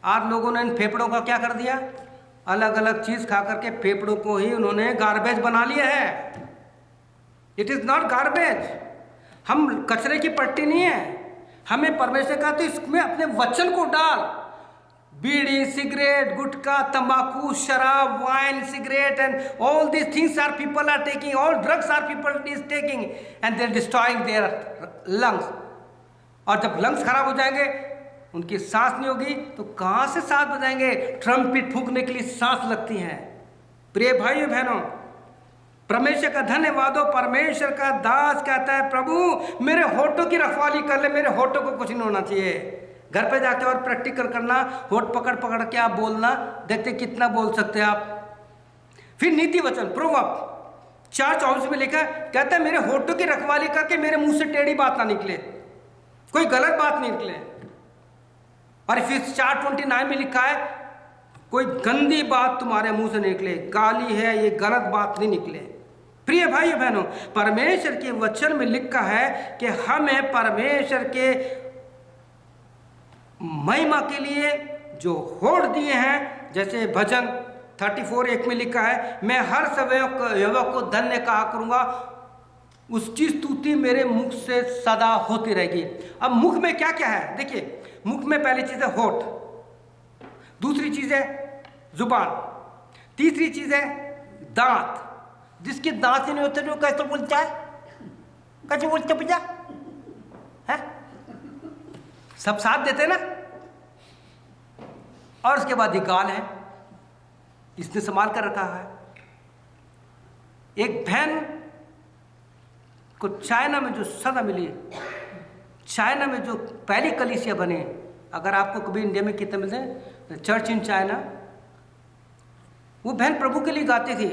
आज लोगों ने इन फेफड़ों का क्या कर दिया, अलग अलग चीज खा करके फेफड़ों को ही उन्होंने गार्बेज बना लिया है। इट इज नॉट गार्बेज, हम कचरे की पट्टी नहीं है। हमें परमेश्वर का तो इसमें अपने वचन को डाल। बीड़ी, सिगरेट, गुटखा, तंबाकू, शराब, wine, cigarette and all these things are people are taking, all drugs are people is taking and they're destroying their lungs। और जब लंग्स खराब हो जाएंगे, उनकी सांस नहीं होगी तो कहाँ से सांस बजाएंगे? ट्रम्पिट फूंकने के लिए सांस लगती है। प्रिय भाइयों बहनों, परमेश्वर का धन्यवाद हो, परमेश्वर का दास कहता है प्रभु मेरे होठों की रखवाली कर ले, मेरे होठों को कुछ नहीं होना चाहिए। घर पे जाके और प्रैक्टिकल करना, होठ पकड़ पकड़ के आप बोलना, देखते कितना बोल सकते हैं आप। फिर नीति वचन प्रोवर्ब 4:24 में लिखा है, कहता है मेरे होठों की रखवाली करके मेरे मुंह से टेढ़ी बात ना निकले, कोई गलत बात नहीं निकले। और फिर 4:29 में लिखा है कोई गंदी बात तुम्हारे मुंह से निकले, गाली है ये गलत बात नहीं निकले। प्रिय भाई बहनों, परमेश्वर के वचन में लिखा है कि हमें परमेश्वर के महिमा के लिए जो होड़ दिए हैं, जैसे भजन 34:1 में लिखा है, मैं हर समय यहोवा को धन्य कहा करूंगा, उसकी स्तुति मेरे मुख से सदा होती रहेगी। अब मुख में क्या क्या है देखिए, मुख में पहली चीज है होठ, दूसरी चीज है जुबान, तीसरी चीज है दांत। जिसके दांत ही नहीं होते तो कैसे बोलता है, कैसे बोलते भैया है, सब साथ देते ना। और उसके बाद ये गाल है, इसने संभाल कर रखा है। एक बहन को चाइना में जो सजा मिली, चाइना में जो पहली कलीसिया बने, अगर आपको कभी इंडिया में कितने मिलते हैं, चर्च इन चाइना, वो बहन प्रभु के लिए गाती थी,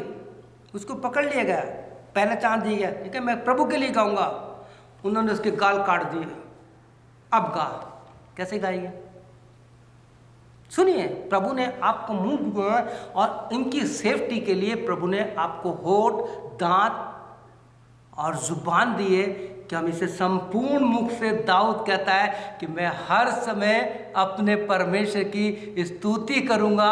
उसको पकड़ लिया गया, पहला चांस दिया गया, ठीक है मैं प्रभु के लिए गाऊंगा, उन्होंने उसके गाल काट दिए। अब गा, कैसे गाइए? सुनिए, प्रभु ने आपको मुंह दिया और इनकी सेफ्टी के लिए प्रभु ने आपको होठ, दांत और जुबान दिए कि हम इसे संपूर्ण मुख से, दाऊद कहता है कि मैं हर समय अपने परमेश्वर की स्तुति करूंगा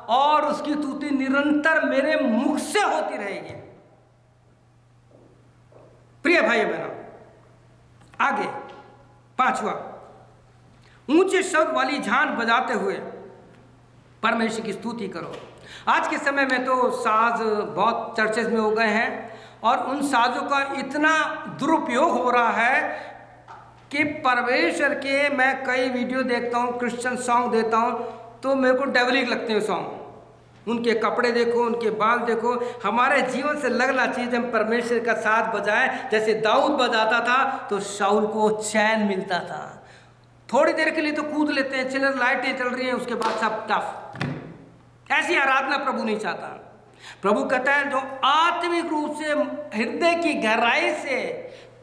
और उसकी स्तुति निरंतर मेरे मुख से होती रहेगी। प्रिय भाई बहनों, आगे पांचवा, ऊंचे शब्द वाली झांझ बजाते हुए परमेश्वर की स्तुति करो। आज के समय में तो साज बहुत चर्चेज में हो गए हैं और उन साजों का इतना दुरुपयोग हो रहा है कि परमेश्वर के, मैं कई वीडियो देखता हूँ, क्रिश्चियन सॉन्ग देता हूँ तो मेरे को डेवलिक लगते हैं सॉन्ग। उनके कपड़े देखो, उनके बाल देखो, हमारे जीवन से लगना चाहिए हम परमेश्वर का साथ बजाएं। जैसे दाऊद बजाता था तो शाऊल को चैन मिलता था। थोड़ी देर के लिए तो कूद लेते हैं, चलो लाइटें चल रही हैं, उसके बाद सब टफ। ऐसी आराधना प्रभु नहीं चाहता। प्रभु कहता है जो आत्मिक रूप से, हृदय की गहराई से,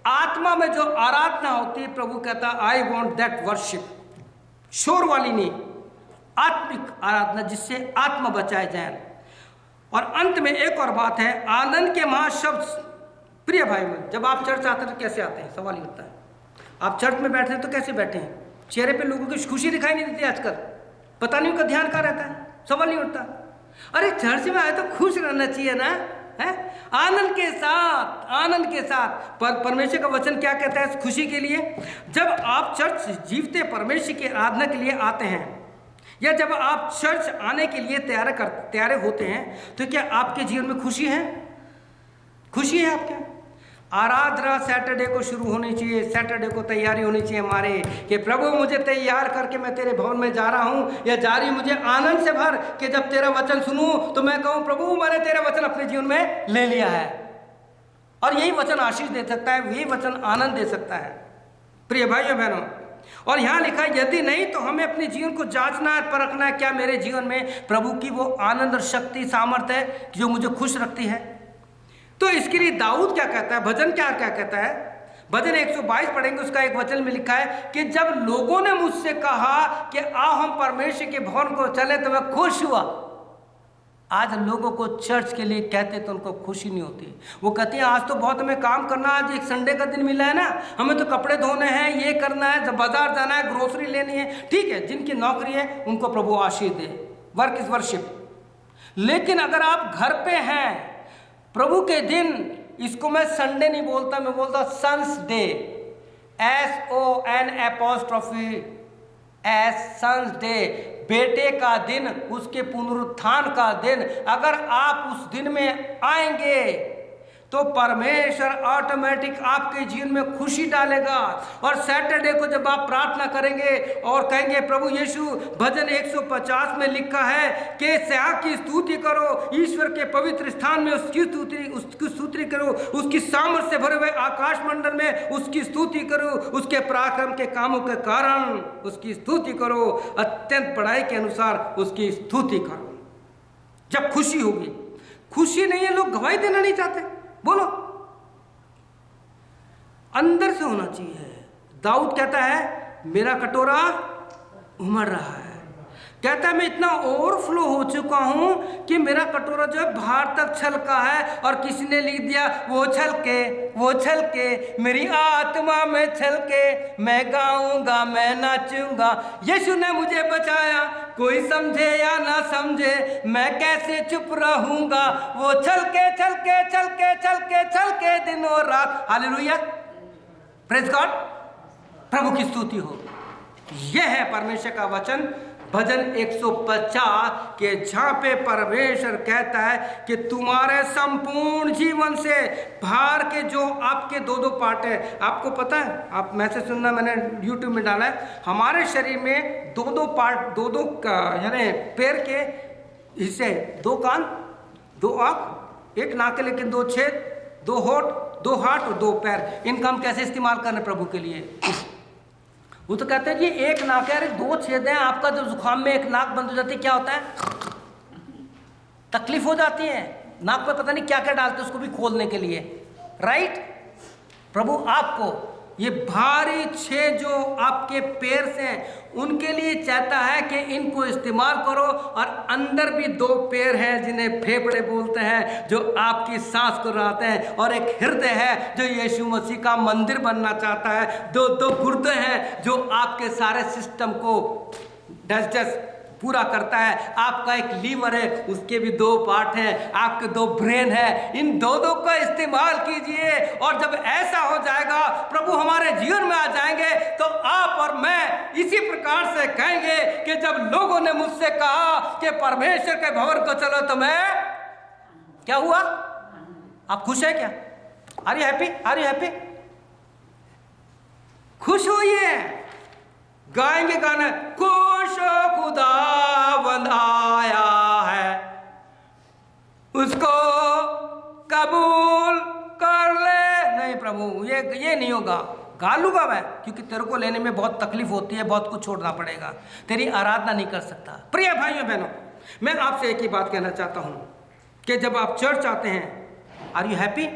आत्मा में जो आराधना होती है, प्रभु कहता है आई वॉन्ट दैट वर्शिप। शोर वाली नहीं, आत्मिक आराधना जिससे आत्मा बचाए जाए। और अंत में एक और बात है, आनंद के महाशब्द। प्रिय भाई में, जब आप चर्च आते हैं तो कैसे आते हैं, सवाल ही होता है। आप चर्च में बैठे हैं तो कैसे बैठे हैं? चेहरे पे लोगों की खुशी दिखाई नहीं देती आजकल, पता नहीं उनका ध्यान कहाँ रहता है, सवाल नहीं उठता। अरे चर्च में आए तो खुश रहना चाहिए ना, है? आनंद के साथ, आनंद के साथ। पर परमेश्वर का वचन क्या कहता है खुशी के लिए? जब आप चर्च जीवते परमेश्वर की आराधना के लिए आते हैं, या जब आप चर्च आने के लिए तैयार होते हैं, तो क्या आपके जीवन में खुशी है? खुशी है आपके? आराधना सैटरडे को शुरू होनी चाहिए, सैटरडे को तैयारी होनी चाहिए हमारे कि प्रभु मुझे तैयार करके मैं तेरे भवन में जा रहा हूँ, या जा रही मुझे आनंद से भर कि जब तेरा वचन सुनूं तो मैं कहूँ प्रभु मैंने तेरा वचन अपने जीवन में ले लिया है। और यही वचन आशीष दे सकता है, यही वचन आनंद दे सकता है। प्रिय भाइयों बहनों, और यहाँ लिखा है यदि नहीं तो हमें अपने जीवन को जांचना है, परखना है, क्या मेरे जीवन में प्रभु की वो आनंद और शक्ति, सामर्थ्य है जो मुझे खुश रखती है। तो इसके लिए दाऊद क्या कहता है, भजन क्या कहता है? भजन 122 पढ़ेंगे, उसका एक वचन में लिखा है कि जब लोगों ने मुझसे कहा कि आओ हम परमेश्वर के भवन को चले तो मैं खुश हुआ। आज लोगों को चर्च के लिए कहते तो उनको खुशी नहीं होती। वो कहते हैं आज तो बहुत हमें काम करना, आज एक संडे का दिन मिला है ना, हमें तो कपड़े धोने हैं, ये करना है, जब बाजार जाना है, ग्रोसरी लेनी है। ठीक है, जिनकी नौकरी है उनको प्रभु आशीष दे, वर्क इज वर्शिप। लेकिन अगर आप घर पे हैं प्रभु के दिन, इसको मैं संडे नहीं बोलता, मैं बोलता sons day, SON sons day, बेटे का दिन, उसके पुनरुत्थान का दिन। अगर आप उस दिन में आएंगे तो परमेश्वर ऑटोमेटिक आपके जीवन में खुशी डालेगा। और सैटरडे को जब आप प्रार्थना करेंगे और कहेंगे प्रभु यीशु, भजन 150 में लिखा है कि स्याह की स्तुति करो, ईश्वर के पवित्र स्थान में उसकी स्तुति करो, उसकी सामर्थ्य से भरे हुए आकाश मंडल में उसकी स्तुति करो, उसके पराक्रम के कामों के कारण उसकी स्तुति करो, अत्यंत पढ़ाई के अनुसार उसकी स्तुति करो। जब खुशी होगी, खुशी नहीं है, लोग गवाही देना नहीं चाहते, बोलो, अंदर से होना चाहिए। दाऊद कहता है मेरा कटोरा उमड़ रहा है, कहता है मैं इतना ओवरफ्लो हो चुका हूं कि मेरा कटोरा जो है बाहर तक छलका है। और किसी ने लिख दिया वो छलके मेरी आत्मा में छलके, मैं गाऊंगा मैं नाचूंगा, यीशु ने मुझे बचाया, कोई समझे या ना समझे मैं कैसे चुप रहूंगा, वो छलके छलके छलके छलके छलके दिन और रात। हालेलुया, प्रेज गॉड, प्रभु की स्तुति हो। यह है परमेश्वर का वचन, भजन 150 के जहाँ पे परमेश्वर कहता है कि तुम्हारे संपूर्ण जीवन से बाहर के जो आपके दो पार्ट है, आपको पता है, आप मैसेज सुनना, मैंने यूट्यूब में डाला है, हमारे शरीर में दो पार्ट, दो यानी पैर के हिस्से, 2 कान, 2 आँख, 1 नाक के लेकिन 2 छेद, 2 होठ, 2 हाथ और 2 पैर। इनका हम कैसे इस्तेमाल करने प्रभु के लिए? वो तो कहते हैं कि 1 नाक है, 2 छेद हैं, आपका जो जुकाम में 1 नाक बंद हो जाती है, क्या होता है? तकलीफ हो जाती है, नाक पे पता नहीं क्या क्या डालते हैं उसको भी खोलने के लिए, राइट? प्रभु आपको ये भारी छेद जो आपके पैर से हैं उनके लिए चाहता है कि इनको इस्तेमाल करो। और अंदर भी 2 पैर हैं जिन्हें फेफड़े बोलते हैं, जो आपकी सांस को रहते हैं, और एक हृदय है जो यीशु मसीह का मंदिर बनना चाहता है। 2 गुर्दे हैं जो आपके सारे सिस्टम को डाइजेस्ट पूरा करता है। आपका एक लीवर है, उसके भी 2 पार्ट हैं, आपके 2 ब्रेन है, इन दो का इस्तेमाल कीजिए। और जब ऐसा हो जाएगा, प्रभु हमारे जीवन में आ जाएंगे, तो आप और मैं इसी प्रकार से कहेंगे कि जब लोगों ने मुझसे कहा कि परमेश्वर के भवन को चलो, तो मैं क्या हुआ? आप खुश है क्या? Are you happy? Are you happy? खुश होइए, गाएंगे गाना, खुश खुदावंद आया है, उसको कबूल कर ले। नहीं प्रभु, ये नहीं होगा, गा लूंगा मैं, क्योंकि तेरे को लेने में बहुत तकलीफ होती है, बहुत कुछ छोड़ना पड़ेगा, तेरी आराधना नहीं कर सकता। प्रिय भाइयों बहनों, मैं आपसे एक ही बात कहना चाहता हूं कि जब आप चर्च आते हैं, आर यू हैप्पी?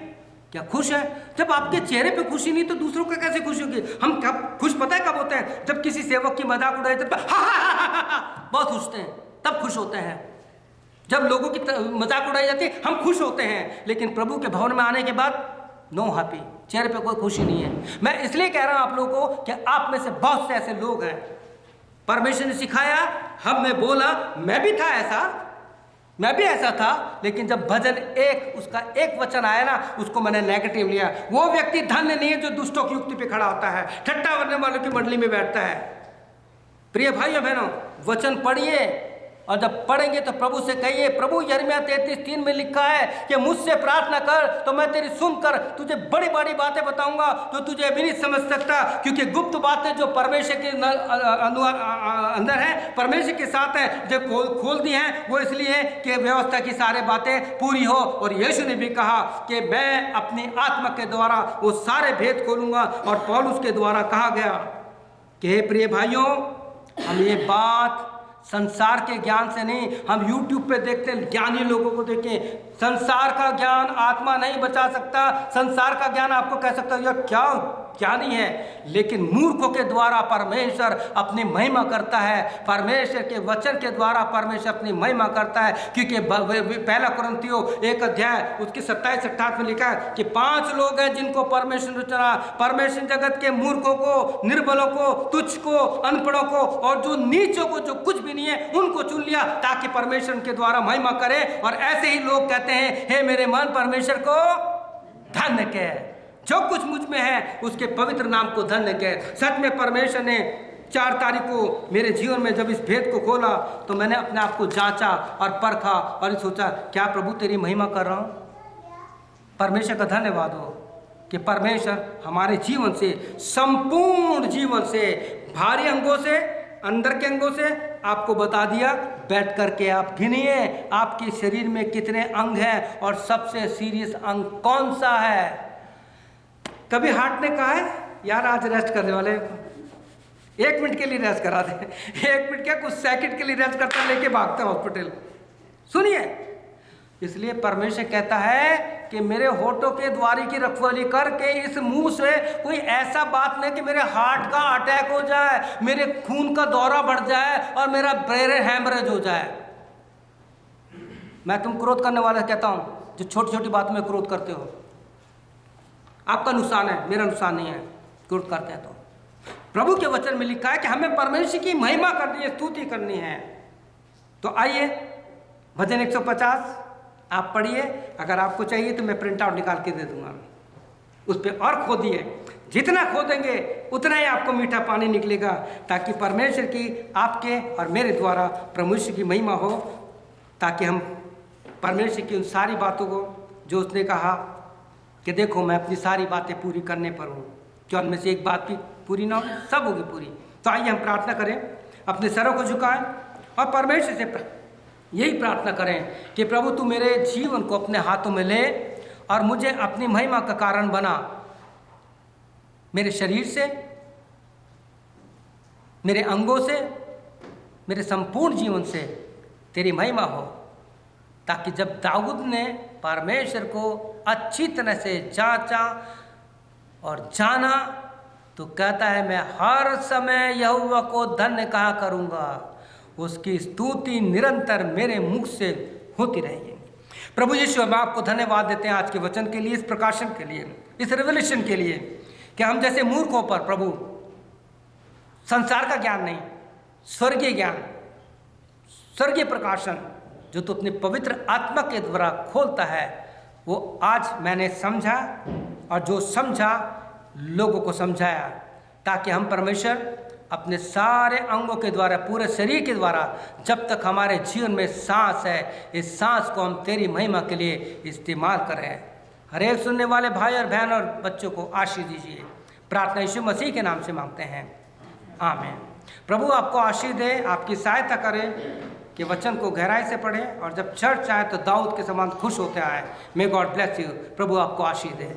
क्या खुश है? जब आपके चेहरे पे खुशी नहीं तो दूसरों का कैसे खुशी होगी? हम कब खुश पता है कब होते हैं? जब किसी सेवक की मजाक उड़ाई तब बहुत खुशते हैं, तब खुश होते हैं। जब लोगों की मजाक उड़ाई जाती है हम खुश होते हैं, लेकिन प्रभु के भवन में आने के बाद नो हैप्पी, चेहरे पे कोई खुशी नहीं है। मैं इसलिए कह रहा हूं आप लोगों को कि आप में से बहुत से ऐसे लोग हैं, परमेश्वर ने सिखाया, हम में बोला, मैं भी था ऐसा, मैं भी ऐसा था, लेकिन जब भजन 1 उसका 1 वचन आया ना, उसको मैंने नेगेटिव लिया। वो व्यक्ति धन्य नहीं है जो दुष्टों की युक्ति पे खड़ा होता है, ठट्टा करने वालों की मंडली में बैठता है। प्रिय भाइयों बहनों, वचन पढ़िए, और जब पढ़ेंगे तो प्रभु से कहिए, प्रभु यिर्मयाह 33:3 में लिखा है कि मुझसे प्रार्थना कर तो मैं तेरी सुनकर तुझे बड़ी बड़ी बातें बताऊंगा जो तुझे अभी नहीं समझ सकता, क्योंकि गुप्त बातें जो परमेश्वर के अंदर है, परमेश्वर के साथ है, जो खोल दी हैं, वो इसलिए कि व्यवस्था की सारी बातें पूरी हो। और यीशु ने भी कहा कि मैं अपनी आत्मा के द्वारा वो सारे भेद खोलूंगा। और पौलुस के द्वारा कहा गया कि हे प्रिय भाइयों, हम ये बात संसार के ज्ञान से नहीं, हम YouTube पे देखते हैं ज्ञानी लोगों को देखें, संसार का ज्ञान आत्मा नहीं बचा सकता। संसार का ज्ञान आपको कह सकता है यह क्या ज्ञानी है, लेकिन मूर्खों के द्वारा परमेश्वर अपनी महिमा करता है। परमेश्वर के वचन के द्वारा परमेश्वर अपनी महिमा करता है, क्योंकि 1 कुरिन्थियों 1 अध्याय उसकी 27-28 में लिखा है कि 5 लोग हैं जिनको परमेश्वर ने चुना। परमेश्वर जगत के मूर्खों को, निर्बलों को, तुच्छ को, अनपढ़ों को और जो नीचों को, जो कुछ भी नहीं है, उनको चुन लिया ताकि परमेश्वर के द्वारा महिमा करे। और ऐसे ही लोग कहते हैं, हे मेरे मन परमेश्वर को धन्य कह, जो कुछ मुझ में है उसके पवित्र नाम को धन्य कह। सच में परमेश्वर ने 4 तारीख को मेरे जीवन में जब इस भेद को खोला तो मैंने अपने आप को जांचा और परखा और सोचा, क्या प्रभु तेरी महिमा कर रहा हूँ? परमेश्वर का धन्यवाद हो कि परमेश्वर हमारे जीवन से, संपूर्ण जीवन से, भारी अंगों से, अंदर के अंगों से आपको बता दिया। बैठ करके आप गिनिए आपके शरीर में कितने अंग हैं और सबसे सीरियस अंग कौन सा है। कभी हार्ट ने कहा है यार आज रेस्ट करने वाले, 1 मिनट के लिए रेस्ट करा दे, 1 मिनट क्या कुछ सेकंड के लिए रेस्ट करता लेके भागता हॉस्पिटल। सुनिए, इसलिए परमेश्वर कहता है कि मेरे होठों के द्वारी की रखवाली करके इस मुंह से कोई ऐसा बात नहीं कि मेरे हार्ट का अटैक हो जाए, मेरे खून का दौरा बढ़ जाए और मेरा ब्रेन हैमरेज हो जाए। मैं तुम क्रोध करने वाला कहता हूं जो छोटी छोटी बात में क्रोध करते हो, आपका नुकसान है, मेरा नुकसान नहीं है। क्रोध करते हैं तो प्रभु के वचन में लिखा है कि हमें परमेश्वर की महिमा करनी है, स्तुति करनी है। तो आइए भजन 150 आप पढ़िए, अगर आपको चाहिए तो मैं प्रिंट आउट निकाल के दे दूंगा। उस पर और खोदिए, जितना खोदेंगे उतना ही आपको मीठा पानी निकलेगा, ताकि परमेश्वर की आपके और मेरे द्वारा परमेश्वर की महिमा हो, ताकि हम परमेश्वर की उन सारी बातों को जो उसने कहा कि देखो मैं अपनी सारी बातें पूरी करने पर हूँ, क्या उनमें से एक बात भी पूरी ना हो, सब होगी पूरी। तो आइए हम प्रार्थना करें, अपने सरों को झुकाएं और परमेश्वर से यही प्रार्थना करें कि प्रभु तू मेरे जीवन को अपने हाथों में ले और मुझे अपनी महिमा का कारण बना। मेरे शरीर से, मेरे अंगों से, मेरे संपूर्ण जीवन से तेरी महिमा हो, ताकि जब दाऊद ने परमेश्वर को अच्छी तरह से जांचा और जाना तो कहता है मैं हर समय यहोवा को धन्य कहा करूँगा, उसकी स्तुति निरंतर मेरे मुख से होती रहेगी। प्रभु यीशु हम आपको धन्यवाद देते हैं आज के वचन के लिए, इस प्रकाशन के लिए, इस रेवलेशन के लिए कि हम जैसे मूर्खों पर प्रभु संसार का ज्ञान नहीं, स्वर्गीय ज्ञान, स्वर्गीय प्रकाशन जो तो अपने पवित्र आत्मा के द्वारा खोलता है, वो आज मैंने समझा और जो समझा लोगों को समझाया, ताकि हम परमेश्वर अपने सारे अंगों के द्वारा, पूरे शरीर के द्वारा, जब तक हमारे जीवन में सांस है, इस सांस को हम तेरी महिमा के लिए इस्तेमाल करें। हर एक सुनने वाले भाई और बहन और बच्चों को आशीष दीजिए। प्रार्थना यीशु मसीह के नाम से मांगते हैं, आमीन। प्रभु आपको आशीष दे, आपकी सहायता करे कि वचन को गहराई से पढ़ें और जब चर्च आए तो दाऊद के समान खुश होते आए। May God bless you. प्रभु आपको आशीष दे।